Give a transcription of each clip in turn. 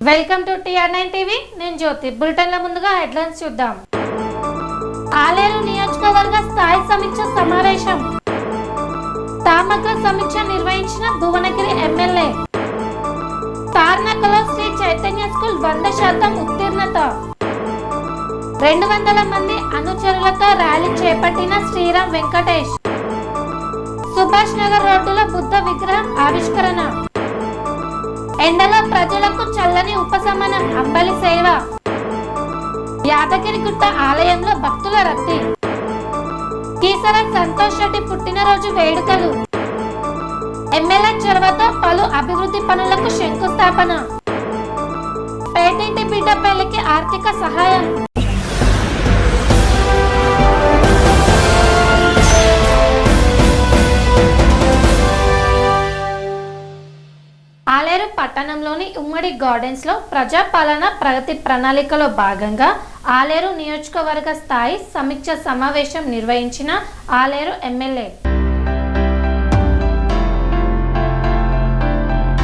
Welcome to TR9 TV. నేను జ్యోతి. బులెటిన్ల ముందుగా headlines చూద్దాం. ఆలేరు నియోజకవర్గ స్థాయి సమీక్ష సమావేశం. సమగ్ర సమీక్ష నిర్వహించిన భువనగిరి ఎమ్మెల్యే. తార్నాకలో శ్రీ చైతన్య స్కూల్ 100% ఉత్తీర్ణత. 200 మంది అనుచరులతో ర్యాలీ చేపట్టిన శ్రీరామ్ వెంకటేష్. సుభాష్ నగర్ రోడ్డులో బుద్ధ విగ్రహం ఆవిష్కరణ. ఎండలో ప్రజలకు చల్లని ఉపశమనం. అంబలి సేవ. యాదగిరిగుట్ట ఆలయంలో భక్తుల రద్దీ. కీసర సంతోష్ రెడ్డి పుట్టినరోజు వేడుకలు. ఎమ్మెల్యే చొరవతో పలు అభివృద్ధి పనులకు శంకుస్థాపన. పేదింటి బిడ్డ పెళ్లికి ఆర్థిక సహాయం. ఆలేరు పట్టణంలోని ఉమ్మడి గార్డెన్స్ లో ప్రజాపాలన ప్రగతి ప్రణాళికలో భాగంగా ఆలేరు నియోజకవర్గ స్థాయి సమీక్ష సమావేశం నిర్వహించిన ఆలేరు ఎమ్మెల్యే.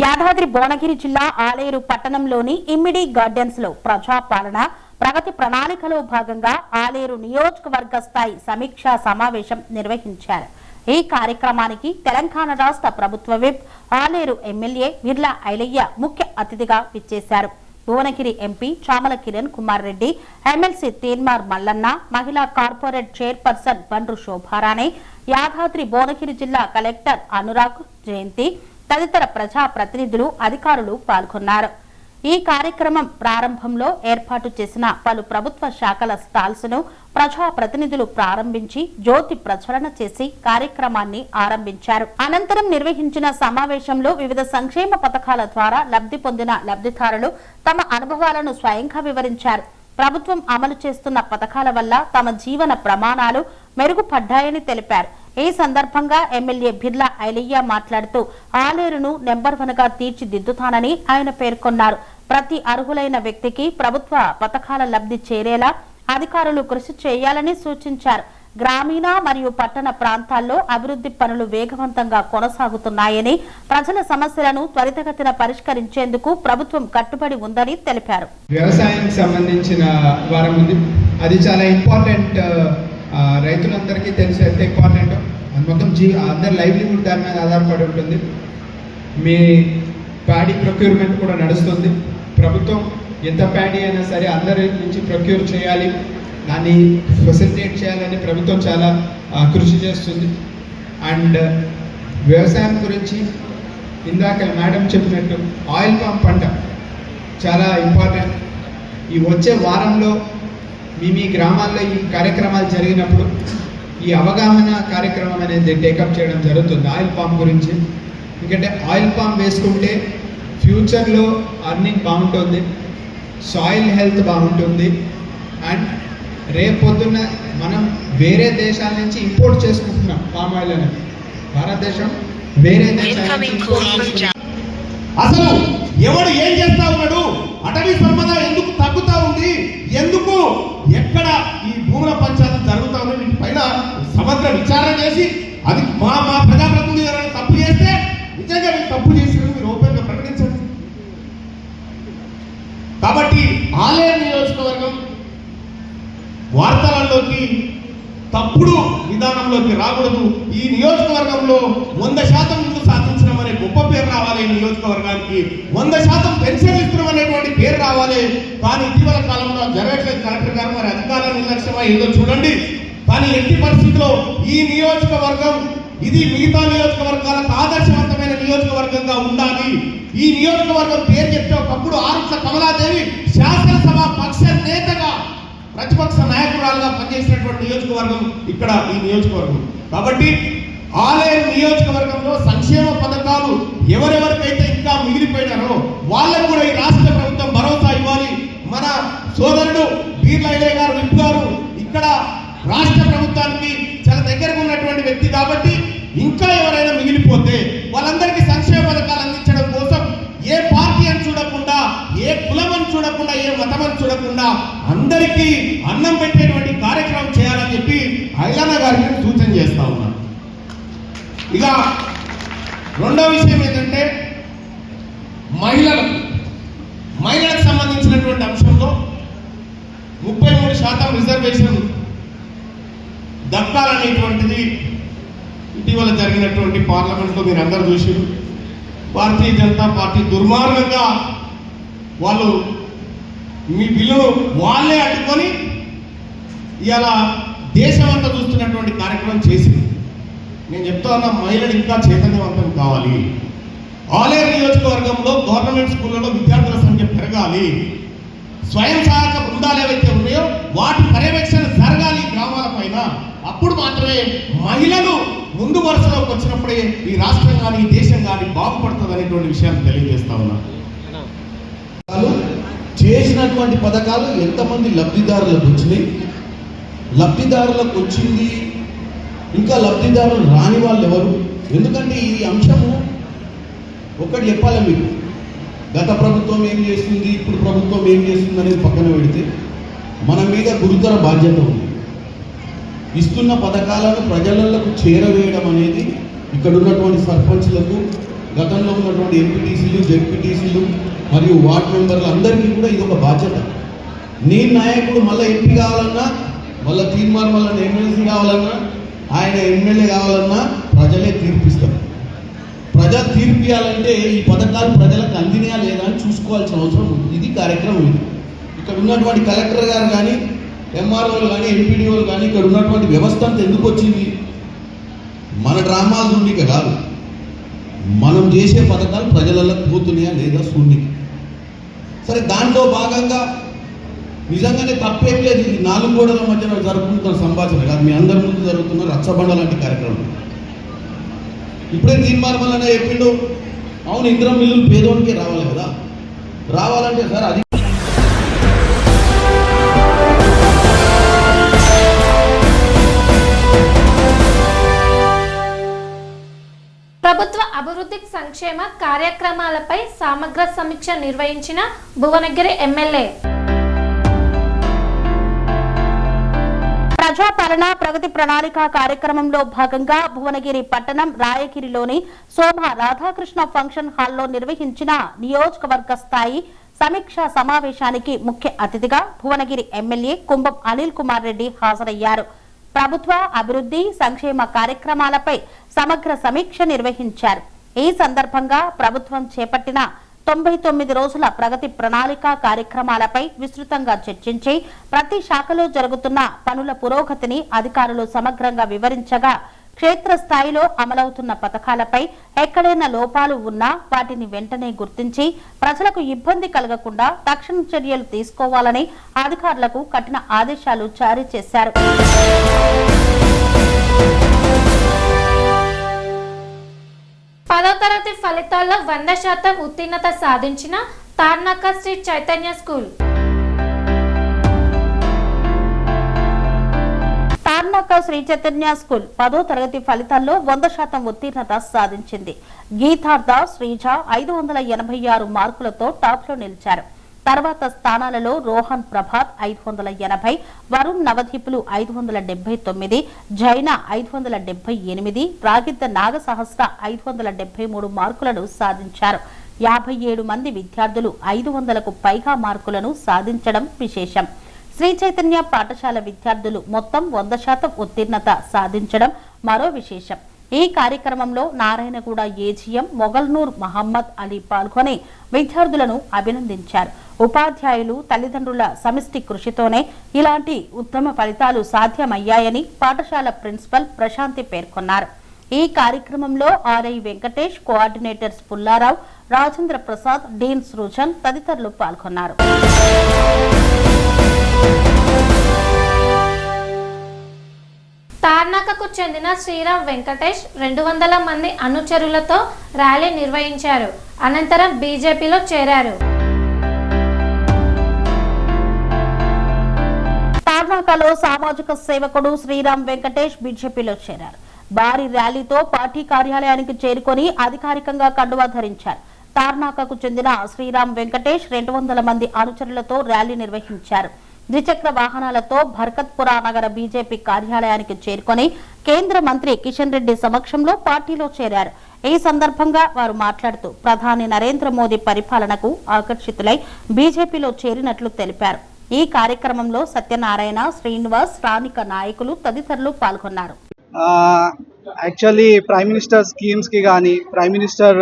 యాదాద్రి భువనగిరి జిల్లా ఆలేరు పట్టణంలోని ఇమ్మిడి గార్డెన్స్ లో ప్రజాపాలన ప్రగతి ప్రణాళికలో భాగంగా ఆలేరు నియోజకవర్గ స్థాయి సమీక్షా సమావేశం నిర్వహించారు. ఈ కార్యక్రమానికి తెలంగాణ రాష్ట్ర ప్రభుత్వ విప్ ఆలేరు ఎమ్మెల్యే విర్లా ఐలయ్య ముఖ్య అతిథిగా విచ్చేశారు. భువనగిరి ఎంపీ చామల కిరణ్ కుమార్ రెడ్డి, ఎమ్మెల్సీ తీన్మార్ మల్లన్న, మహిళా కార్పొరేట్ చైర్పర్సన్ బండ్రు శోభారాణి, యాదాద్రి భువనగిరి జిల్లా కలెక్టర్ అనురాగ్ జయంతి తదితర ప్రజా ప్రతినిధులు, అధికారులు పాల్గొన్నారు. ఈ కార్యక్రమం ప్రారంభంలో ఏర్పాటు చేసిన పలు ప్రభుత్వ శాఖల స్టాల్స్ ను ప్రజా ప్రతినిధులు ప్రారంభించి జ్యోతి ప్రచురణ చేసి కార్యక్రమాన్ని ఆరంభించారు. అనంతరం నిర్వహించిన సమావేశంలో వివిధ సంక్షేమ పథకాల ద్వారా లబ్ధి పొందిన లబ్ధిదారులు తమ అనుభవాలను స్వయంగా వివరించారు. ప్రభుత్వం అమలు చేస్తున్న పథకాల వల్ల తమ జీవన ప్రమాణాలు మెరుగుపడ్డాయని తెలిపారు. ఈ సందర్భంగా ఎమ్మెల్యే బిర్లా ఐలయ్య మాట్లాడుతూ ఆలేరును నెంబర్ 1 గా తీర్చిదిద్దుతానని ఆయన పేర్కొన్నారు. ప్రతి అర్హులైన వ్యక్తికి ప్రభుత్వ పథకాల లబ్ధి చేరేలా అధికారులు కృషి చేయాలని సూచించారు. గ్రామీణ మరియు పట్టణ ప్రాంతాల్లో అభివృద్ధి పనులు వేగవంతంగా కొనసాగుతున్నాయని, ప్రజల సమస్యలను త్వరితగతిన పరిష్కరించేందుకు ప్రభుత్వం కట్టుబడి ఉందని తెలిపారు. వ్యవసాయానికి సంబంధించిన వారం ఉంది, అది చాలా ఇంపార్టెంట్. రైతులందరికీ తెలిసి ఎంత ఇంపార్టెంట్, మొత్తం అందరి లైవ్లీహుడ్ దాని మీద ఆధారపడి ఉంటుంది. మీ ప్యాడీ ప్రొక్యూర్మెంట్ కూడా నడుస్తుంది. ప్రభుత్వం ఎంత ప్యాడీ అయినా సరే అందరి నుంచి ప్రొక్యూర్ చేయాలి, దాన్ని ఫెసిలిటేట్ చేయాలని ప్రభుత్వం చాలా కృషి చేస్తుంది. అండ్ వ్యవసాయం గురించి ఇందాక మేడం చెప్పినట్టు ఆయిల్ పామ్ పంట చాలా ఇంపార్టెంట్. ఈ వచ్చే వారంలో మీ గ్రామాల్లో ఈ కార్యక్రమాలు జరిగినప్పుడు ఈ అవగాహన కార్యక్రమం అనేది టేకప్ చేయడం జరుగుతుంది ఆయిల్ పామ్ గురించి. ఎందుకంటే ఆయిల్ పామ్ వేసుకుంటే ఫ్యూచర్లో అర్నింగ్ బాగుంటుంది, సాయిల్ హెల్త్ బాగుంటుంది. అండ్ రేపొద్దున్న మనం వేరే దేశాల నుంచి ఇంపోర్ట్ చేసుకుంటున్నాం పామ్ ఆయిల్ అనేది. భారతదేశం వేరే దేశాల నుంచి అసలు ఎవడు ఏం చేస్తా ఉన్నాడు, అటవీ సంపద ఎందుకు తగ్గుతా ఉంది, ఎందుకు ఎక్కడ ఈ భూముల పంచాయతీ జరుగుతా ఉంది, వీటి పైన సమగ్ర విచారణ చేసి అది మా ప్రజాప్రతినిధులు ఎవరైనా తప్పు చేస్తే నిజంగా మీరు తప్పు చేసిన మీరు ఓపెన్ గా ప్రకటించండి. కాబట్టి ఆలేరు నియోజకవర్గం వార్తలలోకి తప్పుడు విధానంలోకి రాకూడదు. ఈ నియోజకవర్గంలో 100% ఇల్లు సాధించడం అనే గొప్ప పేరు రావాలి. ఈ నియోజకవర్గానికి 100% పెన్షన్లు ఇస్తున్నాం అనేటువంటి పేరు రావాలి. కానీ ఇటీవల కాలంలో జరగట్లేదు. కలెక్టర్ గారు మరి అధికారుల నిర్లక్ష్యమా ఏదో చూడండి. కానీ ఎట్టి పరిస్థితుల్లో ఈ నియోజకవర్గం ఇది మిగతా నియోజకవర్గాలకు ఆదర్శవంతమైన నియోజకవర్గంగా ఉండాలి. ఈ నియోజకవర్గం పేరు చెప్తే ఒకప్పుడు ఆరుట్ల కమలాదేవి శాసనసభ పక్ష నేతగా ప్రతిపక్ష నాయకురాలుగా పనిచేసినటువంటి నియోజకవర్గం ఇక్కడ ఈ నియోజకవర్గం. కాబట్టి ఆలేరు నియోజకవర్గంలో సంక్షేమ పథకాలు ఎవరెవరికైతే ఇంకా మిగిలిపోయినారో వాళ్ళకు కూడా ఈ రాష్ట్ర ప్రభుత్వం భరోసా ఇవ్వాలి. మన సోదరుడు బిర్లా ఐలయ్య గారు విప్ గారు ఇక్కడ రాష్ట్ర ప్రభుత్వానికి చాలా దగ్గరగా ఉన్నటువంటి వ్యక్తి కాబట్టి ఇంకా ఎవరైనా మిగిలిపోతే వాళ్ళందరికీ సంక్షేమ పథకాలు అందించడం కోసం ఏ పార్టీ అని చూడకుండా, ఏ కులం అని చూడకుండా, ఏ మతం అని చూడకుండా అందరికీ అన్నం పెట్టేటువంటి కార్యక్రమం చేయాలని చెప్పి ఐలన్న గారికి సూచన చేస్తా ఉన్నాను. ఇక రెండో విషయం ఏంటంటే మహిళలకు మహిళలకు సంబంధించినటువంటి అంశంలో 33% రిజర్వేషన్ దక్కాలనేటువంటిది ఇటీవల జరిగినటువంటి పార్లమెంట్లో మీరు అందరూ చూసారు. భారతీయ జనతా పార్టీ దుర్మార్గంగా వాళ్ళు మీ బిల్లును వాళ్ళే అడ్డుకొని ఇలా దేశమంతా చూస్తున్నటువంటి కార్యక్రమం చేసింది. నేను చెప్తా ఉన్నా, మహిళలు ఇంకా చైతన్యవంతం కావాలి. ఆలేరు నియోజకవర్గంలో గవర్నమెంట్ స్కూళ్ళలో విద్యార్థుల సంఖ్య పెరగాలి. స్వయం సహాయక బృందాలు ఏవైతే ఉన్నాయో వాటి పర్యవేక్షణ జరగాలి గ్రామాల పైన. అప్పుడు మాత్రమే మహిళలు ముందు వరుసలోకి వచ్చినప్పుడే ఈ రాష్ట్రం కానీ ఈ దేశం కానీ బాగుపడుతుంది అనేటువంటి విషయాన్ని తెలియజేస్తా ఉన్నా. చేసినటువంటి పథకాలు ఎంతమంది లబ్ధిదారులకు వచ్చినాయి, లబ్ధిదారులకు వచ్చింది, ఇంకా లబ్ధిదారులు రాని వాళ్ళు ఎవరు? ఎందుకంటే ఈ అంశము ఒకటి చెప్పాలి మీకు, గత ప్రభుత్వం ఏం చేస్తుంది, ఇప్పుడు ప్రభుత్వం ఏం చేస్తుంది అనేది పక్కన పెడితే మన మీద గురుతర బాధ్యత ఉంది. ఇస్తున్న పథకాలను ప్రజలకు చేరవేయడం అనేది ఇక్కడ ఉన్నటువంటి సర్పంచ్లకు, గతంలో ఉన్నటువంటి ఎంపీటీసీలు, జెడ్పీటీసీలు మరియు వార్డు మెంబర్లు అందరికీ కూడా ఇది ఒక బాధ్యత. నీ నాయకుడు మళ్ళీ ఎంపీ కావాలన్నా, మళ్ళీ తీర్మానం వల్ల ఎమ్మెల్సీ కావాలన్నా, ఆయన ఎమ్మెల్యే కావాలన్నా ప్రజలే తీర్పిస్తారు. ప్రజలు తీర్పియాలంటే ఈ పథకాలు ప్రజలకు అందినాయా లేదా అని చూసుకోవాల్సిన అవసరం ఉంది. ఇది కార్యక్రమం. ఇది ఇక్కడ ఉన్నటువంటి కలెక్టర్ గారు కానీ, ఎంఆర్ఓలు కానీ, ఎంపీడీఓలు కానీ, ఇక్కడ ఉన్నటువంటి వ్యవస్థ అంతా ఎందుకు వచ్చింది? మన డ్రామాలు చూడనిక కాదు, మనం చేసే పథకాలు ప్రజలలో పోతున్నాయా లేదా చూడనికి. సరే, దాంట్లో భాగంగా నిజంగానే తప్పేం లేదు. ఇది 4 గోడల మధ్యన జరుపుకుంటున్న సంభాషణ కాదు, మీ అందరి ముందు జరుగుతున్న రచ్చబండ లాంటి కార్యక్రమం. ఇప్పుడే తీర్మానం వల్ల చెప్పిండు, అవును ఇంద్రం మిల్లులు పేదోడికే రావాలి కదా, రావాలంటే సార్ అది ప్రభుత్వ అభివృద్ధి సంక్షేమ కార్యక్రమాలపై సమగ్ర సమీక్ష నిర్వహించిన భువనగిరి ఎమ్మెల్యే. ప్రజాపాలన ప్రగతి ప్రణాళిక కార్యక్రమంలో భాగంగా భువనగిరి పట్టణం రాయగిరిలోని శోభ రాధాకృష్ణ ఫంక్షన్ హాల్లో నిర్వహించిన నియోజకవర్గ స్థాయి సమీక్షా సమావేశానికి ముఖ్య అతిథిగా భువనగిరి ఎమ్మెల్యే కుంభం అనిల్ కుమార్ రెడ్డి హాజరయ్యారు. ప్రభుత్వ అభివృద్ధి సంక్షేమ కార్యక్రమాలపై సమగ్ర సమీక్ష నిర్వహించారు. ఈ సందర్భంగా ప్రభుత్వం చేపట్టిన 99 రోజుల ప్రగతి ప్రణాళిక కార్యక్రమాలపై విస్తృతంగా చర్చించి ప్రతి శాఖలో జరుగుతున్న పనుల పురోగతిని అధికారులు సమగ్రంగా వివరించగా, క్షేత్రస్థాయిలో అమలవుతున్న పథకాలపై ఎక్కడైనా లోపాలు ఉన్నా వాటిని వెంటనే గుర్తించి ప్రజలకు ఇబ్బంది కలగకుండా తక్షణ చర్యలు తీసుకోవాలని అధికారులకు కఠిన ఆదేశాలు జారీ చేశారు. 10వ తరగతి ఫలితాల్లో 100% ఉత్తీర్ణత సాధించిన తార్నాక శ్రీ చైతన్య స్కూల్. తార్నాక శ్రీ చైతన్య స్కూల్ 10వ తరగతి ఫలితాల్లో 100% ఉత్తీర్ణత సాధించింది. గీతార్థ శ్రీజ 586 మార్కులతో టాప్ లో నిలిచారు. తర్వాత స్థానాలలో రోహన్ ప్రభాత్ 580, వరుణ్ నవదీపులు 579, జైన 578, రాగిద్ద నాగసహస్ర 573 మార్కులను సాధించారు. 57 మంది విద్యార్థులు 500కు పైగా మార్కులను సాధించడం విశేషం. శ్రీ చైతన్య పాఠశాల విద్యార్థులు మొత్తం 100% ఉత్తీర్ణత సాధించడం మరో విశేషం. ఈ కార్యక్రమంలో నారాయణగూడ ఏజీఎం మొగల్నూర్ మహమ్మద్ అలీ పాల్గొని విద్యార్థులను అభినందించారు. ఉపాధ్యాయులు, తల్లిదండ్రుల సమిష్టి కృషితోనే ఇలాంటి ఉత్తమ ఫలితాలు సాధ్యమయ్యాయని పాఠశాల ప్రిన్సిపల్ ప్రశాంతి పేర్కొన్నారు. ఈ కార్యక్రమంలో ఆర్ఐ వెంకటేష్, కోఆర్డినేటర్స్ పుల్లారావు, రాజేంద్ర ప్రసాద్, డీన్ సృజన్ తదితరులు పాల్గొన్నారు. తార్నాకకు చెందిన శ్రీరామ్ వెంకటేష్ 200 మంది అనుచరులతో ర్యాలీ నిర్వహించారు. అనంతరం బీజేపీలో చేరారు. తార్నాకలో సామాజిక సేవకుడు శ్రీరామ్ వెంకటేష్ బీజేపీలో చేరారు. భారీ ర్యాలీతో పార్టీ కార్యాలయానికి చేరుకొని అధికారికంగా కండువా ధరించారు. తార్నాకకు చెందిన శ్రీరామ్ వెంకటేష్ 200 మంది అనుచరులతో ర్యాలీ నిర్వహించారు. ద్విచక్ర వాహనాలతో భర్కత్పురా నగర బీజేపీ కార్యాలయానికి చేరుకొని కేంద్ర మంత్రి కిషన్ రెడ్డి సమక్షంలో పార్టీలో చేరారు. ఈ సందర్భంగా వారు మాట్లాడుతూ ప్రధాని నరేంద్ర మోదీ పరిపాలనకు ఆకర్షితులై బీజేపీలో చేరినట్లు తెలిపారు. ఈ కార్యక్రమంలో సత్యనారాయణ, శ్రీనివాస్, స్థానిక నాయకులు తదితరులు పాల్గొన్నారు. యాక్చువల్లీ ప్రైమ్ మినిస్టర్ స్కీమ్స్ కి కానీ ప్రైమ్ మినిస్టర్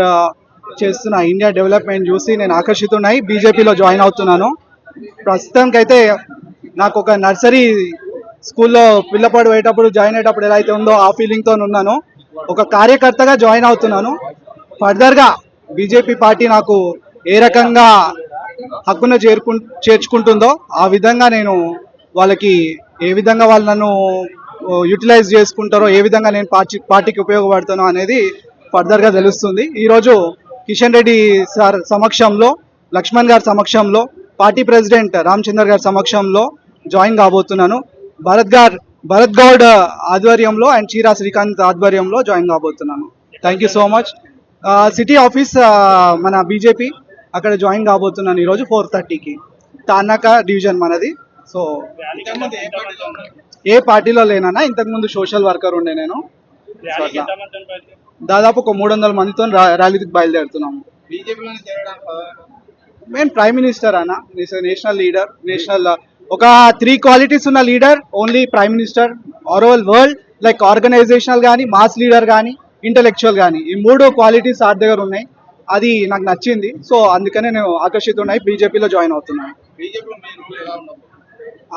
చేస్తున్న ఇండియా డెవలప్మెంట్ చూసి నేను ఆకర్షితున్నాయి బీజేపీలో జాయిన్ అవుతున్నాను. ప్రస్తుతానికైతే నాకు ఒక నర్సరీ స్కూల్లో పిల్లపాడు పోయేటప్పుడు జాయిన్ అయ్యేటప్పుడు ఎలా అయితే ఉందో ఆ ఫీలింగ్తో ఉన్నాను. ఒక కార్యకర్తగా జాయిన్ అవుతున్నాను. ఫర్దర్గా బీజేపీ పార్టీ నాకు ఏ రకంగా హక్కును చేర్చుకుంటుందో ఆ విధంగా నేను వాళ్ళకి ఏ విధంగా వాళ్ళు నన్ను యూటిలైజ్ చేసుకుంటారో, ఏ విధంగా నేను పార్టీకి ఉపయోగపడతానో అనేది ఫర్దర్గా తెలుస్తుంది. ఈరోజు కిషన్ రెడ్డి సార్ సమక్షంలో, లక్ష్మణ్ గారి సమక్షంలో, పార్టీ ప్రెసిడెంట్ రామచందర్ గారి సమక్షంలో జాయిన్ కాబోతున్నాను. భరత్ గౌడ్ ఆధ్వర్యంలో అండ్ చీరా శ్రీకాంత్ ఆధ్వర్యంలో జాయిన్ కాబోతున్నాను. Thank you so much. City office మన బీజేపీ అక్కడ జాయిన్ కాబోతున్నాను ఈరోజు 4:30కి. తానాక డివిజన్ మనది. సో ఏ పార్టీలో లేనన్నా, ఇంతకుముందు సోషల్ వర్కర్ ఉండే నేను. దాదాపు ఒక 300 మందితో ర్యాలీకి బయలుదేరుతున్నాము. నేను ప్రైమ్ మినిస్టర్ అన్న, నేషనల్ లీడర్, ఒక 3 క్వాలిటీస్ ఉన్న leader only prime minister. Overall world like organizational కానీ, మాస్ లీడర్ కానీ, ఇంటెలెక్చువల్ కానీ, ఈ 3 క్వాలిటీస్ ఆ దగ్గర ఉన్నాయి. అది నాకు నచ్చింది. సో అందుకనే నేను ఆకర్షితున్నాయి బీజేపీలో జాయిన్ అవుతున్నాను.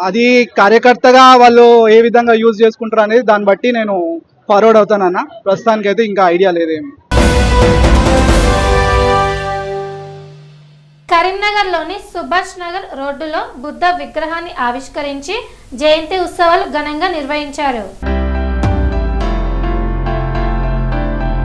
అది కార్యకర్తగా వాళ్ళు ఏ విధంగా యూజ్ చేసుకుంటారు అనేది దాన్ని బట్టి నేను ఫార్వర్డ్ అవుతానన్న. ప్రస్తుతానికైతే ఇంకా ఐడియా లేదేమి. కరీంనగర్లోని సుభాష్ నగర్ రోడ్డులో బుద్ధ విగ్రహాన్ని ఆవిష్కరించి జయంతి ఉత్సవాలు ఘనంగా నిర్వహించారు.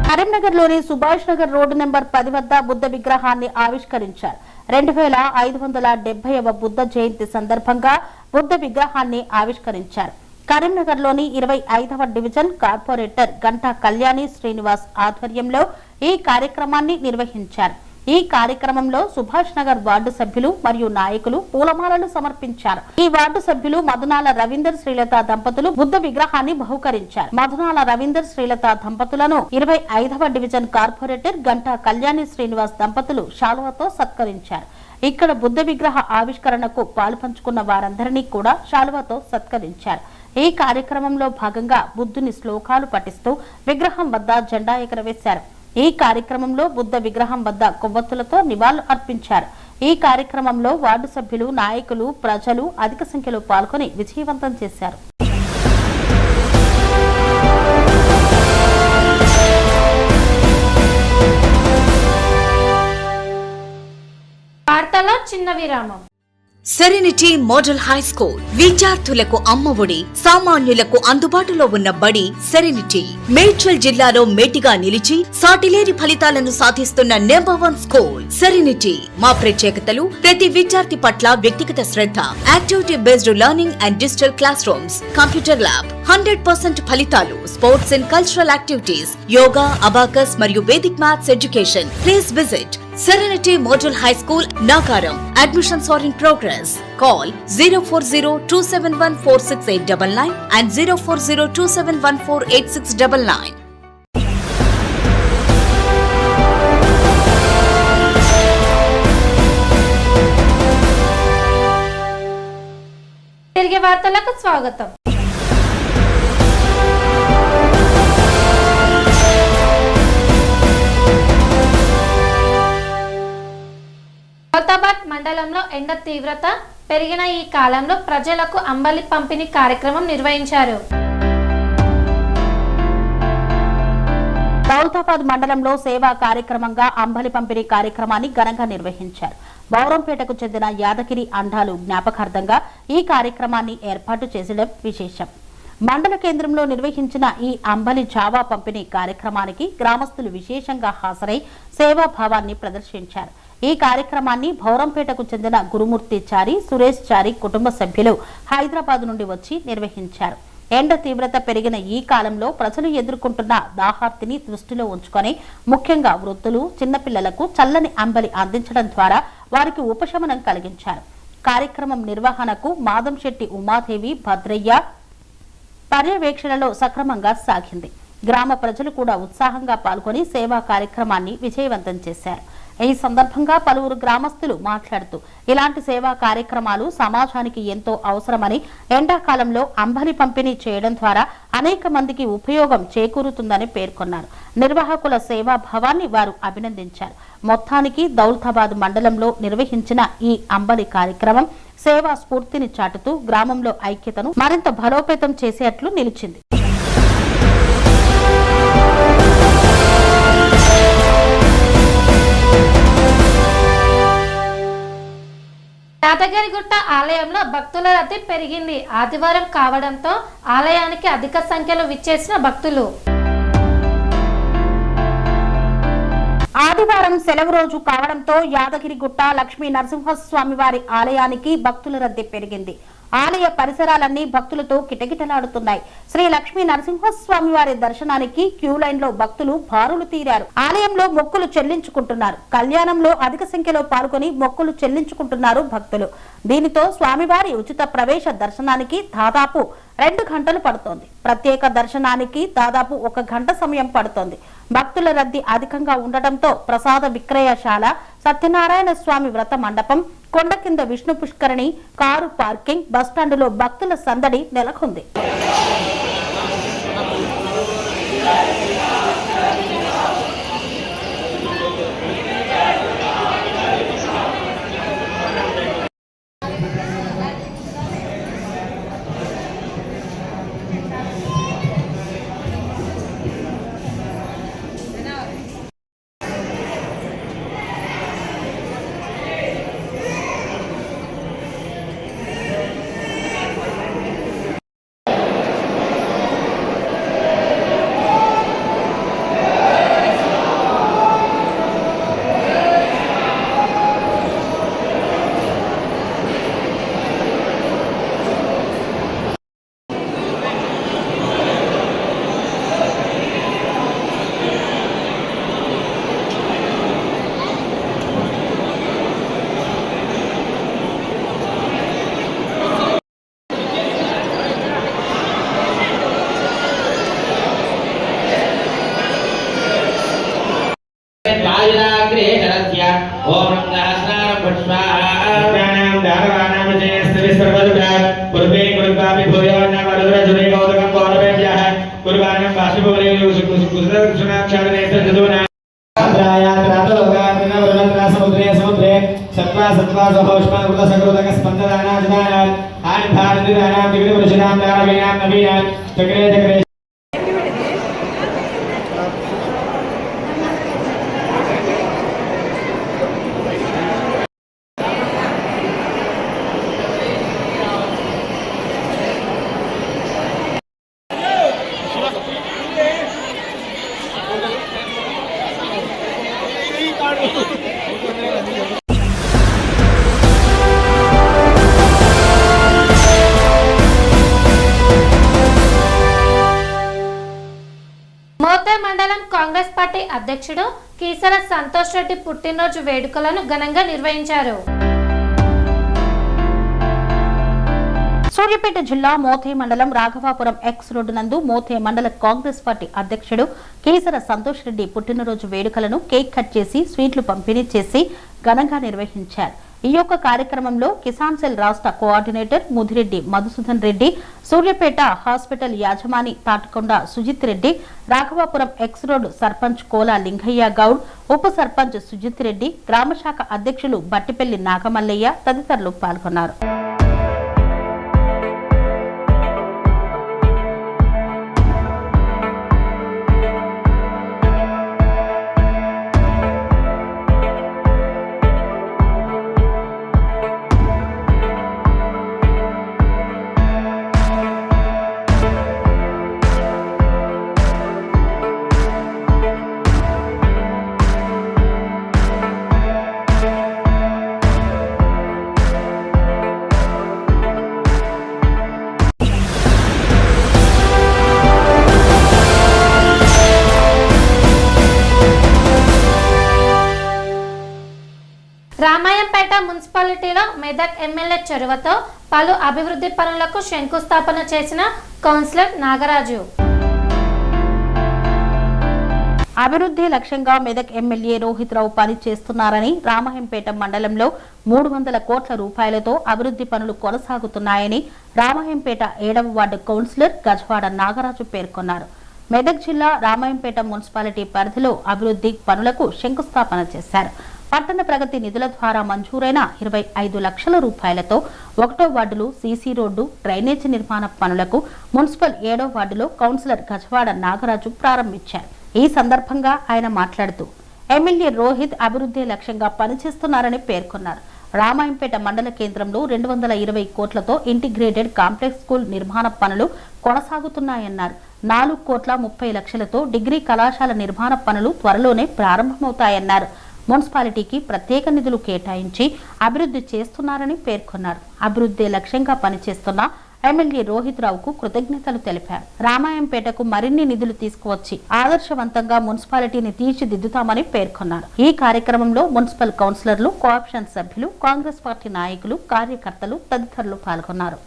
కరీంనగర్లోని సుభాష్ నగర్ రోడ్డు నెంబర్ 10 వద్ద బుద్ధ విగ్రహాన్ని ఆవిష్కరించారు. 2570వ బుద్ధ జయంతి సందర్భంగా బుద్ధ విగ్రహాన్ని ఆవిష్కరించారు. కరీంనగర్లోని 25వ డివిజన్ కార్పొరేటర్ గంటా కళ్యాణి శ్రీనివాస్ ఆధ్వర్యంలో ఈ కార్యక్రమాన్ని నిర్వహించారు. ఈ కార్యక్రమంలో సుభాష్ నగర్ వార్డు సభ్యులు మరియు నాయకులు పూలమాలలు సమర్పించారు. ఈ వార్డు సభ్యులు మధునాల రవీందర్ శ్రీలత దంపతులు బుద్ధ విగ్రహాన్ని బహుకరించారు. మధునాల రవీందర్ శ్రీలత దంపతులను 25వ డివిజన్ కార్పొరేటర్ గంటా కళ్యాణి శ్రీనివాస్ దంపతులు శాలువాతో సత్కరించారు. ఇక్కడ బుద్ధ విగ్రహ ఆవిష్కరణకు పాలుపంచుకున్న వారందరినీ కూడా శాలువాతో సత్కరించారు. ఈ కార్యక్రమంలో భాగంగా బుద్ధుని శ్లోకాలు పఠిస్తూ విగ్రహం వద్ద జెండా ఎగరవేశారు. ఈ కార్యక్రమంలో బుద్ధ విగ్రహం వద్ద కొవ్వొత్తులతో నివాళులు అర్పించారు. ఈ కార్యక్రమంలో వార్డు సభ్యులు, నాయకులు, ప్రజలు అధిక సంఖ్యలో పాల్గొని విజయవంతం చేశారు. వార్తలో చిన్న విరామం. సెరెనిటీ మోడల్ హై స్కూల్ విద్యార్థులకు అమ్మఒడి, సామాన్యులకు అందుబాటులో ఉన్న బడి సెరెనిటీ. మేడ్చల్ జిల్లాలో మేటిగా నిలిచి సాటిలేని ఫలితాలను సాధిస్తున్న #1 స్కూల్ సెరెనిటీ. మా ప్రత్యేకతలు ప్రతి విద్యార్థి పట్ల వ్యక్తిగత శ్రద్ధ, activity based learning and digital classrooms, computer lab, 100% ఫలితాలు, sports and cultural activities, yoga, abacus మరియు Vedic maths education. Please visit Serenity Model High School, Nagaram. Admissions are in progress. Call 04027146899 and 04027148699. తిరిగి వార్తలకు స్వాగతం. కొత్తబాద్ మండలంలో ఎండ తీవ్రత పెరిగిన ఈ కాలంలో ప్రజలకు అంబలి పంపిణీ కార్యక్రమం నిర్వహించారు. దౌలతాబాద్ మండలంలో సేవా కార్యక్రమంగా అంబలి పంపిణీ కార్యక్రమాన్ని ఘనంగా నిర్వహించారు. బౌరంపేటకు చెందిన యాదగిరి అండాలు జ్ఞాపకార్థంగా ఈ కార్యక్రమాన్ని ఏర్పాటు చేసడం విశేషం. మండల కేంద్రంలో నిర్వహించిన ఈ అంబలి జావా పంపిణీ కార్యక్రమానికి గ్రామస్తులు విశేషంగా హాజరై సేవాభావాన్ని ప్రదర్శించారు. ఈ కార్యక్రమాన్ని బౌరంపేటకు చెందిన గురుమూర్తి చారి, సురేష్ చారి కుటుంబ సభ్యులు హైదరాబాద్ నుండి వచ్చి నిర్వహించారు. ఎండ తీవ్రత పెరిగిన ఈ కాలంలో ప్రజలు ఎదుర్కొంటున్న దాహార్తిని దృష్టిలో ఉంచుకొని ముఖ్యంగా వృద్ధులు, చిన్నపిల్లలకు చల్లని అంబలి అందించడం ద్వారా వారికి ఉపశమనం కలిగించారు. కార్యక్రమం నిర్వహణకు మాదంశెట్టి ఉమాదేవి, భద్రయ్య పర్యవేక్షణలో సక్రమంగా సాగింది. గ్రామ ప్రజలు కూడా ఉత్సాహంగా పాల్గొని సేవా కార్యక్రమాన్ని విజయవంతం చేశారు. ఈ సందర్భంగా పలువురు గ్రామస్తులు మాట్లాడుతూ ఇలాంటి సేవా కార్యక్రమాలు సమాజానికి ఎంతో అవసరమని, ఎండాకాలంలో అంబలి పంపిణీ చేయడం ద్వారా అనేక మందికి ఉపయోగం చేకూరుతుందని పేర్కొన్నారు. నిర్వాహకుల సేవాభావాన్ని వారు అభినందించారు. మొత్తానికి దౌలతాబాద్ మండలంలో నిర్వహించిన ఈ అంబలి కార్యక్రమం సేవా స్ఫూర్తిని చాటుతూ గ్రామంలో ఐక్యతను మరింత బలోపేతం చేసేట్లు నిలిచింది. యాదగిరిగుట్ట ఆలయంలో భక్తుల రద్దీ పెరిగింది. ఆదివారం కావడంతో ఆలయానికి అధిక సంఖ్యలో విచ్చేసిన భక్తులు. ఆదివారం సెలవు రోజు కావడంతో యాదగిరిగుట్ట లక్ష్మీ నరసింహస్వామి వారి ఆలయానికి భక్తుల రద్దీ పెరిగింది. ఆలయ పరిసరాలన్నీ భక్తులతో కిటకిటలాడుతున్నాయి. శ్రీ లక్ష్మీ నరసింహస్వామి వారి దర్శనానికి క్యూ లైన్ లో భక్తులు బారులు తీరారు. ఆలయంలో మొక్కులు చెల్లించుకుంటున్నారు. కళ్యాణంలో అధిక సంఖ్యలో పాల్గొని మొక్కులు చెల్లించుకుంటున్నారు భక్తులు. దీనితో స్వామివారి ఉచిత ప్రవేశ దర్శనానికి దాదాపు 2 గంటలు పడుతోంది. ప్రత్యేక దర్శనానికి దాదాపు 1 గంట సమయం పడుతోంది. భక్తుల రద్దీ అధికంగా ఉండటంతో ప్రసాద విక్రయశాల, సత్యనారాయణ స్వామి వ్రత మండపం, కొండ కింద విష్ణు పుష్కరిణి, కారు పార్కింగ్, బస్టాండులో భక్తుల సందడి నెలకొంది. మోతే మండలం కాంగ్రెస్ పార్టీ అధ్యక్షుడు కీసర సంతోష్ రెడ్డి పుట్టినరోజు వేడుకలను ఘనంగా నిర్వహించారు. సూర్యాపేట జిల్లా మోతే మండలం రాఘవాపురం ఎక్స్ రోడ్డు నందు మోతే మండల కాంగ్రెస్ పార్టీ అధ్యక్షుడు కీసర సంతోష్ రెడ్డి పుట్టినరోజు వేడుకలను కేక్ కట్ చేసి స్వీట్లు పంపిణీ చేసి ఘనంగా నిర్వహించారు. ఈ యొక్క కార్యక్రమంలో కిసాన్ సెల్ రాష్ట్ర కోఆర్డినేటర్ ముదిరెడ్డి మధుసూదన్ రెడ్డి, సూర్యాపేట హాస్పిటల్ యాజమాని తాటకొండ సుజిత్ రెడ్డి, రాఘవాపురం ఎక్స్ రోడ్ సర్పంచ్ కోలా లింగయ్య గౌడ్, ఉప సర్పంచ్ సుజిత్ రెడ్డి, గ్రామశాఖ అధ్యక్షులు బట్టిపల్లి నాగమల్లయ్య తదితరులు పాల్గొన్నారు. రామాయంపేట మున్సిపాలిటీలో మెదక్ ఎమ్మెల్యే చొరవతో పలు అభివృద్ధి పనులకు శంకుస్థాపన చేసిన కౌన్సిలర్ నాగరాజు. అభివృద్ధి లక్ష్యంగా మెదక్ ఎమ్మెల్యే రోహిత్ రావు పని చేస్తున్నారని, రామహంపేట మండలంలో 300 కోట్ల రూపాయలతో అభివృద్ధి పనులు కొనసాగుతున్నాయని రామహంపేట 7వ వార్డు కౌన్సిలర్ గజవాడ నాగరాజు పేర్కొన్నారు. మెదక్ జిల్లా రామహంపేట మున్సిపాలిటీ పరిధిలో అభివృద్ధి పనులకు శంకుస్థాపన చేశారు. పట్టణ ప్రగతి నిధుల ద్వారా మంజూరైన 25 లక్షల రూపాయలతో 1వ వార్డులో సీసీ రోడ్డు, డ్రైనేజీ నిర్మాణ పనులకు మున్సిపల్ 7వ వార్డులో కౌన్సిలర్ గజవాడ నాగరాజు ప్రారంభించారు. ఈ సందర్భంగా ఆయన మాట్లాడుతూ ఎమ్మెల్యే రోహిత్ అభివృద్ధి లక్ష్యంగా పనిచేస్తున్నారని పేర్కొన్నారు. రామాయంపేట మండల కేంద్రంలో 220 కోట్లతో ఇంటిగ్రేటెడ్ కాంప్లెక్స్ స్కూల్ నిర్మాణ పనులు కొనసాగుతున్నాయన్నారు. 4,30 లక్షలతో డిగ్రీ కళాశాల నిర్మాణ పనులు త్వరలోనే ప్రారంభమవుతాయన్నారు. మున్సిపాలిటీకి ప్రత్యేక నిధులు కేటాయించి అభివృద్ధి చేస్తున్నారని పేర్కొన్నారు. అభివృద్ధి లక్ష్యంగా పనిచేస్తున్న ఎమ్మెల్యే రోహిత్ రావుకు కృతజ్ఞతలు తెలిపారు. రామాయంపేటకు మరిన్ని నిధులు తీసుకువచ్చి ఆదర్శవంతంగా మున్సిపాలిటీని తీర్చిదిద్దుతామని పేర్కొన్నారు. ఈ కార్యక్రమంలో మున్సిపల్ కౌన్సిలర్లు, కోఆప్షన్ సభ్యులు, కాంగ్రెస్ పార్టీ నాయకులు, కార్యకర్తలు తదితరులు పాల్గొన్నారు.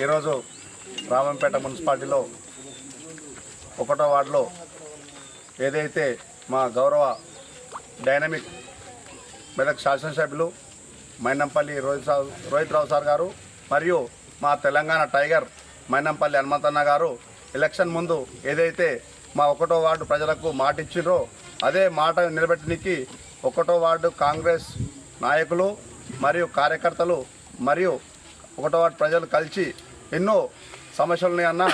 ఈరోజు రామాయంపేట మున్సిపాలిటీలో 1వ వార్డులో ఏదైతే మా గౌరవ డైనమిక్ మెదక్ శాసనసభ్యులు మైనంపల్లి రోహిత్ రావు సార్ గారు మరియు మా తెలంగాణ టైగర్ మైనంపల్లి హనుమంతన్న గారు ఎలక్షన్ ముందు ఏదైతే మా 1వ వార్డు ప్రజలకు మాట ఇచ్చిండ్రో అదే మాట నిలబెట్టడానికి 1వ వార్డు కాంగ్రెస్ నాయకులు మరియు కార్యకర్తలు మరియు 1వ వార్డు ప్రజలు కలిసి ఎన్నో సమస్యలున్నాయన్న,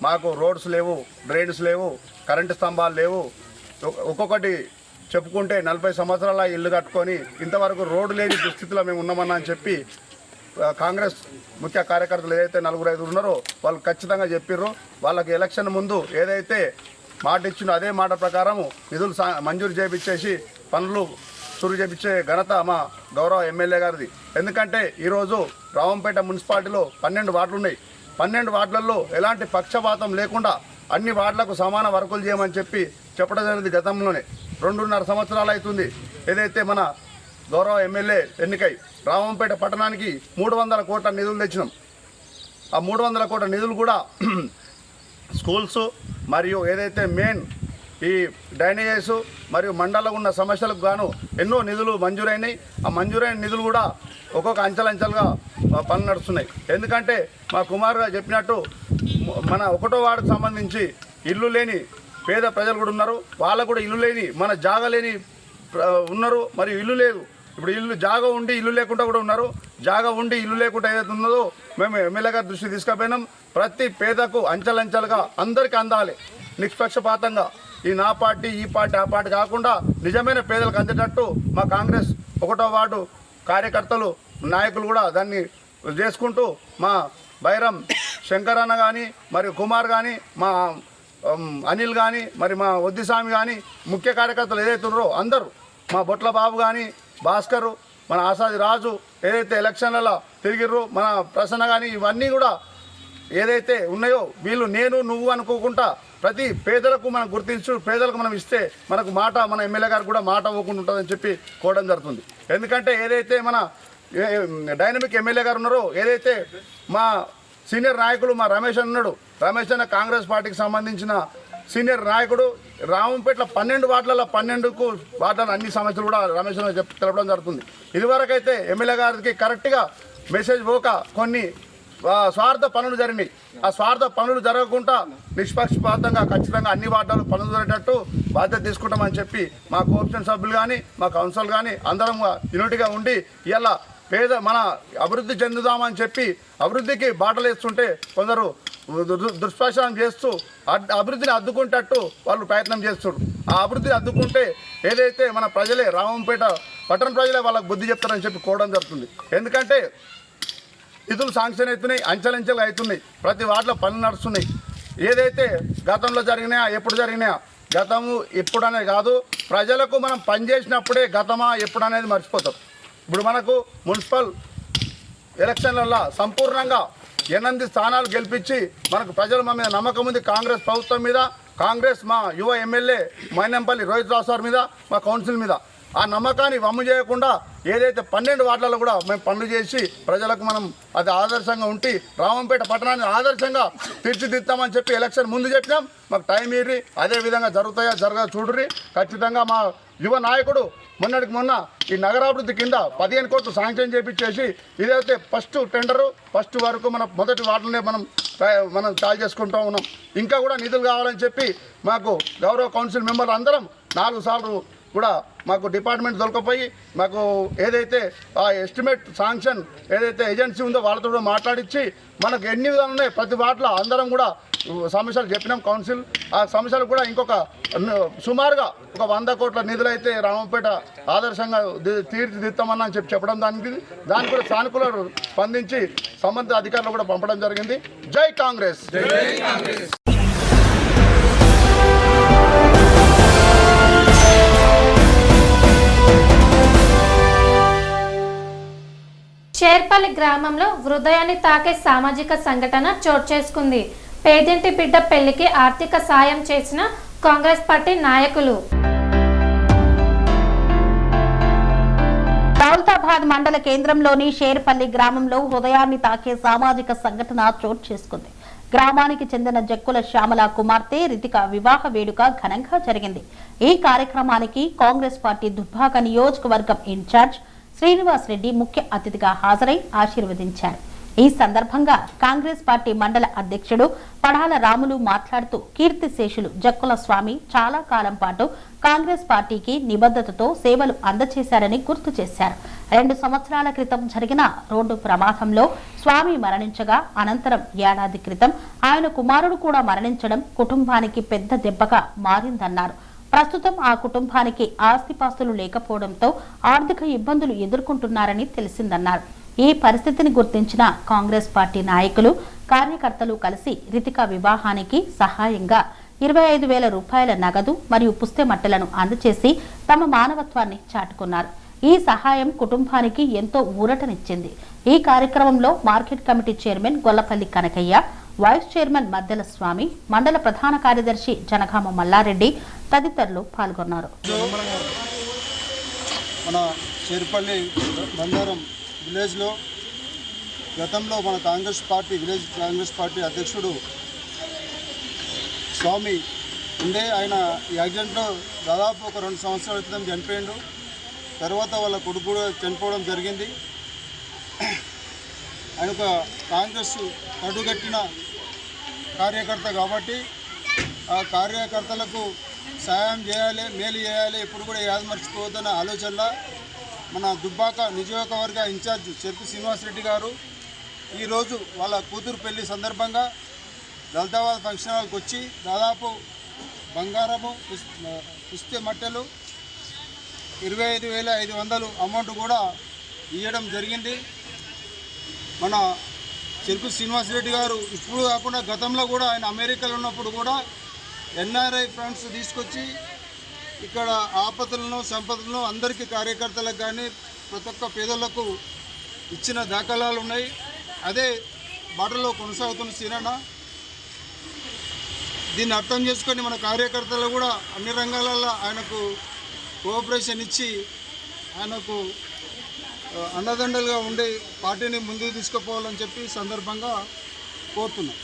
మాకు రోడ్స్ లేవు, డ్రైన్స్ లేవు, కరెంటు స్తంభాలు లేవు, ఒక్కొక్కటి చెప్పుకుంటే 40 సంవత్సరాల ఇల్లు కట్టుకొని ఇంతవరకు రోడ్డు లేని దుస్థితిలో మేము ఉన్నామన్నా అని చెప్పి కాంగ్రెస్ ముఖ్య కార్యకర్తలు ఏదైతే 4-5 ఉన్నారో వాళ్ళు ఖచ్చితంగా చెప్పిర్రు. వాళ్ళకి ఎలక్షన్ ముందు ఏదైతే మాట ఇచ్చిందో అదే మాట ప్రకారము నిధులు మంజూరు చేయించేసి పనులు సురు చేయించే ఘనత మా గౌరవ ఎమ్మెల్యే గారిది. ఎందుకంటే ఈరోజు రామంపేట మున్సిపాలిటీలో 12 వార్డులు ఉన్నాయి. 12 వార్డులలో ఎలాంటి పక్షపాతం లేకుండా అన్ని వార్డులకు సమాన వర్కులు చేయమని చెప్పి చెప్పడం జరిగింది. గతంలోనే 2.5 సంవత్సరాలు అవుతుంది ఏదైతే మన గౌరవ ఎమ్మెల్యే ఎన్నికై రామంపేట పట్టణానికి 300 కోట్ల నిధులు తెచ్చినాం. ఆ 300 కోట్ల నిధులు కూడా స్కూల్స్ మరియు ఏదైతే మెయిన్ ఈ డ్రైనేజెస్ మరియు మండలంలో ఉన్న సమస్యలకు గాను ఎన్నో నిధులు మంజూరైనాయి. ఆ మంజూరైన నిధులు కూడా ఒక్కొక్క అంచెలంచెలుగా పనులు నడుస్తున్నాయి. ఎందుకంటే మా కుమార్ గారు చెప్పినట్టు మన 1వ వార్డుకు సంబంధించి ఇల్లు లేని పేద ప్రజలు కూడా ఉన్నారు. వాళ్ళకు కూడా ఇల్లు లేని, మన జాగా లేని ఉన్నారు, మరియు ఇల్లు లేదు. ఇప్పుడు ఇల్లు జాగా ఉండి ఇల్లు లేకుండా కూడా ఉన్నారు. జాగా ఉండి ఇల్లు లేకుండా ఏదైతే ఉన్నదో మేము ఎమ్మెల్యే గారి దృష్టి తీసుకుపోయినాం. ప్రతి పేదకు అంచెలంచెలుగా అందరికీ అందాలి, నిష్పక్షపాతంగా. ఈ నా పార్టీ, ఈ పార్టీ, ఆ పార్టీ కాకుండా నిజమైన పేదలకు అందేటట్టు మా కాంగ్రెస్ 1వ వార్డు కార్యకర్తలు, నాయకులు కూడా దాన్ని చేసుకుంటూ మా బైరం శంకరన్న కానీ, మరియు కుమార్ కానీ, మా అనిల్ కానీ, మరి మా వద్దిస్వామి కానీ, ముఖ్య కార్యకర్తలు ఏదైతే ఉన్నారో అందరూ, మా బొట్ల బాబు కానీ, భాస్కరు, మన ఆసాది రాజు ఏదైతే ఎలక్షన్లలో తిరిగిర్రు, మన ప్రసన్న కానీ, ఇవన్నీ కూడా ఏదైతే ఉన్నాయో వీళ్ళు నేను నువ్వు అనుకోకుండా ప్రతి పేదలకు మనం గుర్తించు, పేదలకు మనం ఇస్తే మనకు మాట, మన ఎమ్మెల్యే గారు కూడా మాట ఇవ్వకుండా ఉంటుందని చెప్పి కోవడం జరుగుతుంది. ఎందుకంటే ఏదైతే మన డైనమిక్ ఎమ్మెల్యే గారు ఉన్నారో, ఏదైతే మా సీనియర్ నాయకులు మా రమేష్ ఉన్నాడు, రమేష్ అన్న కాంగ్రెస్ పార్టీకి సంబంధించిన సీనియర్ నాయకుడు, రామంపేటలో 12 వార్డులలో 12 వార్డుల అన్ని సమస్యలు కూడా రమేష్ అన్న తెలపడం జరుగుతుంది. ఇదివరకైతే ఎమ్మెల్యే గారికి కరెక్ట్గా మెసేజ్ పోక కొన్ని స్వార్థ పనులు జరిగినాయి. ఆ స్వార్థ పనులు జరగకుండా నిష్పక్షపాతంగా ఖచ్చితంగా అన్ని వార్డులు పనులు జరిగేటట్టు బాధ్యత తీసుకుంటామని చెప్పి మా కోఆప్షన్ సభ్యులు కానీ, మా కౌన్సిల్ కానీ అందరం యూనిట్గా ఉండి ఇలా పేద మన అభివృద్ధి చెందుదామని చెప్పి అభివృద్ధికి బాటలు వేస్తుంటే కొందరు దుష్ప్రచారం చేస్తూ అభివృద్ధిని అడ్డుకుంటట్టు వాళ్ళు ప్రయత్నం చేస్తున్నారు. ఆ అభివృద్ధిని అడ్డుకుంటే ఏదైతే మన ప్రజలే, రామంపేట పట్టణ ప్రజలే వాళ్ళకు బుద్ధి చెప్తారని చెప్పి కోవడం జరుగుతుంది. ఎందుకంటే నిధులు శాంక్షన్ అవుతున్నాయి, అంచెలంచెలు అవుతున్నాయి, ప్రతి వార్డులో పనులు నడుస్తున్నాయి. ఏదైతే గతంలో జరిగినాయా, ఎప్పుడు జరిగినాయా, గతము ఎప్పుడు అనేది కాదు, ప్రజలకు మనం పనిచేసినప్పుడే గతమా ఎప్పుడు అనేది మర్చిపోతాం. ఇప్పుడు మనకు మున్సిపల్ ఎలక్షన్లలో సంపూర్ణంగా 8 స్థానాలు గెలిపించి మనకు ప్రజల మీద నమ్మకం ఉంది, కాంగ్రెస్ ప్రభుత్వం మీద, కాంగ్రెస్ మా యువ ఎమ్మెల్యే మైనంపల్లి రోహిత్ రావు సార్ మీద, మా కౌన్సిల్ మీద. ఆ నమ్మకాన్ని వమ్ము చేయకుండా ఏదైతే 12 వార్డులలో కూడా మేము పనులు చేసి ప్రజలకు మనం అది ఆదర్శంగా ఉండి రామంపేట పట్టణాన్ని ఆదర్శంగా తీర్చిదిద్దామని చెప్పి ఎలక్షన్ ముందు చెప్పినాం. మాకు టైం ఇర్రి అదే విధంగా జరగ చూడుర్రి. ఖచ్చితంగా మా యువ నాయకుడు మొన్నటికి మొన్న ఈ నగరాభివృద్ధి కింద 15 కోట్లు శాంక్షన్ చేపించేసి ఇదైతే ఫస్ట్ టెండరు ఫస్ట్ వరకు మన మొదటి వార్డులనే మనం చాలు చేసుకుంటూ ఉన్నాం. ఇంకా కూడా నిధులు కావాలని చెప్పి మాకు గౌరవ కౌన్సిల్ మెంబర్లు అందరం 4 సార్లు కూడా మాకు డిపార్ట్మెంట్ దొరకపోయి మాకు ఏదైతే ఆ ఎస్టిమేట్ శాంక్షన్ ఏదైతే ఏజెన్సీ ఉందో వాళ్ళతో కూడా మాట్లాడించి మనకు ఎన్ని విధాలు ఉన్నాయి ప్రతి వాటిలో అందరం కూడా సమస్యలు చెప్పినాం. కౌన్సిల్ ఆ సమస్యలు కూడా ఇంకొక సుమారుగా ఒక 100 కోట్ల నిధులు అయితే రామంపేట ఆదర్శంగా తీర్చిదిద్దామని చెప్పి చెప్పడం దానికి కూడా సానుకూల స్పందించి సంబంధిత అధికారులు కూడా పంపడం జరిగింది. జై కాంగ్రెస్. షేర్పల్లి గ్రామంలో హృదయాన్ని తాకే సామాజిక సంఘటన చోటు చేసుకుంది. పేదింటి బిడ్డ పెళ్లికి ఆర్థిక సాయం చేసిన కాంగ్రెస్ పార్టీ నాయకులు. దౌలతాబాద్ మండల కేంద్రంలోని షేర్పల్లి గ్రామంలో హృదయాన్ని తాకే సామాజిక సంఘటన చోటు చేసుకుంది. గ్రామానికి చెందిన జక్కుల శ్యామల కుమార్తె రితిక వివాహ వేడుక ఘనంగా జరిగింది. ఈ కార్యక్రమానికి కాంగ్రెస్ పార్టీ దుబ్బాక నియోజకవర్గం ఇన్ఛార్జ్ శ్రీనివాస్ రెడ్డి ముఖ్య అతిథిగా హాజరై ఆశీర్వదించారు. ఈ సందర్భంగా కాంగ్రెస్ పార్టీ మండల అధ్యక్షుడు పడాల రాములు మాట్లాడుతూ కీర్తిశేషులు జక్కుల స్వామి చాలా కాలం పాటు కాంగ్రెస్ పార్టీకి నిబద్ధతతో సేవలు అందజేశారని గుర్తు చేశారు. 2 సంవత్సరాల క్రితం జరిగిన రోడ్డు ప్రమాదంలో స్వామి మరణించగా అనంతరం ఏడాది క్రితం ఆయన కుమారుడు కూడా మరణించడం కుటుంబానికి పెద్ద దెబ్బగా మారిందన్నారు. ప్రస్తుతం ఆ కుటుంబానికి ఆస్తిపాస్తులు లేకపోవడంతో ఆర్థిక ఇబ్బందులు ఎదుర్కొంటున్నారని తెలిసిందన్నారు. ఈ పరిస్థితిని గుర్తించిన కాంగ్రెస్ పార్టీ నాయకులు కార్యకర్తలు కలిసి రితిక వివాహానికి సహాయంగా 25,000 రూపాయల నగదు మరియు పుస్తెమట్టలను అందజేసి తమ మానవత్వాన్ని చాటుకున్నారు. ఈ సహాయం కుటుంబానికి ఎంతో ఊరటనిచ్చింది. ఈ కార్యక్రమంలో market committee chairman Gollapalli Kanakaiah, vice chairman Maddela Swamy, మండల ప్రధాన కార్యదర్శి జనగామ మల్లారెడ్డి తదితరులు పాల్గొన్నారు. మన చేరుపల్లి బంగారం విలేజ్లో గతంలో మన విలేజ్ కాంగ్రెస్ పార్టీ అధ్యక్షుడు స్వామి ఉండే ఆయన ఈ యాక్సిడెంట్లో దాదాపు ఒక 2 సంవత్సరాల క్రితం చనిపోయిండు. తర్వాత వాళ్ళ కొడుకు కూడా చనిపోవడం జరిగింది. ఆయన ఒక కాంగ్రెస్ కడుగట్టిన కార్యకర్త కాబట్టి ఆ కార్యకర్తలకు సాయం చేయాలి, మేలు చేయాలి, ఇప్పుడు కూడా యాద మర్చిపోవద్దన్న ఆలోచనలో మన దుబ్బాక నియోజకవర్గ ఇన్ఛార్జ్ చెరుకు శ్రీనివాసరెడ్డి గారు ఈరోజు వాళ్ళ కూతురు పెళ్లి సందర్భంగా దళితాబాద్ ఫంక్షన్ హాల్కి వచ్చి దాదాపు బంగారము పుస్తె మట్టెలు 25,500 అమౌంట్ కూడా ఇవ్వడం జరిగింది. మన చెరుకు శ్రీనివాసరెడ్డి గారు ఇప్పుడు కాకుండా గతంలో కూడా ఆయన అమెరికాలో ఉన్నప్పుడు కూడా ఎన్ఆర్ఐ ఫండ్స్ తీసుకొచ్చి ఇక్కడ ఆపదలను సంపదలను అందరికీ కార్యకర్తలకు కానీ ప్రతి ఒక్క పేదలకు ఇచ్చిన దాఖలాలు ఉన్నాయి. అదే బాటలో కొనసాగుతున్న సీనన్న దీన్ని అర్థం చేసుకొని మన కార్యకర్తలు కూడా అన్ని రంగాలలో ఆయనకు కోఆపరేషన్ ఇచ్చి ఆయనకు అండదండలుగా ఉండి పార్టీని ముందుకు తీసుకుపోవాలని చెప్పి సందర్భంగా కోరుతున్నాం.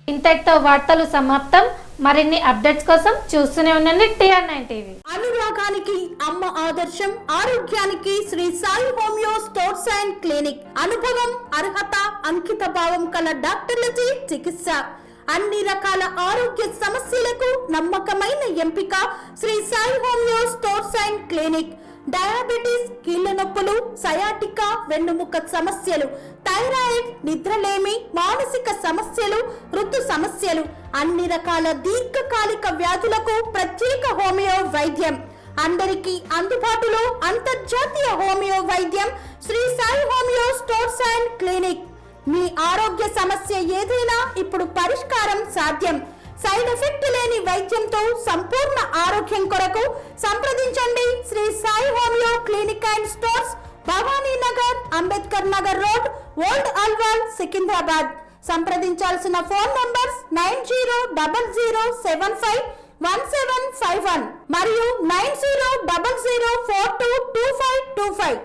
ఇంతటితో వార్తలు సమాప్తం. మరిన్ని అప్డేట్స్ కోసం చూస్తూనే ఉండండి TR9 టీవీ. అనురాగానికి అమ్మ ఆదర్శం, ఆరోగ్యానికి Sri Sai homeo stores and clinic. అనుభవం, అర్హత, అంకిత భావం కల డాక్టర్లచే చికిత్స. అన్ని రకాల ఆరోగ్య సమస్యలకు నమ్మకమైన ఎంపిక Sri Sai homeo stores and clinic. Diabetes, కీళ్ల నొప్పులు, సయాటికా, వెన్నుముక సమస్యలు, థైరాయిడ్, నిద్రలేమి, మానసిక సమస్యలు, ఋతు సమస్యలు, అన్ని రకాల దీర్ఘకాలిక వ్యాధులకు ప్రత్యేక హోమియో వైద్యం. అందరికీ అందుబాటులో అంతర్జాతీయ హోమియో వైద్యం Shri Sai homeo stores and clinic. మీ ఆరోగ్య సమస్య ఏదైనా ఇప్పుడు పరిష్కారం సాధ్యం. సైడ్ ఎఫెక్ట్ లేని వైద్యంతో సంపూర్ణ ఆరోగ్యం కొరకు సంప్రదించండి Shri Sai homeo clinic and stores, Bhavani Nagar, Ambedkar Nagar road, old Alwal, Secunderabad. సంప్రదించాల్సిన ఫోన్ నంబర్స్ 9000751751 మరియు 9000422525.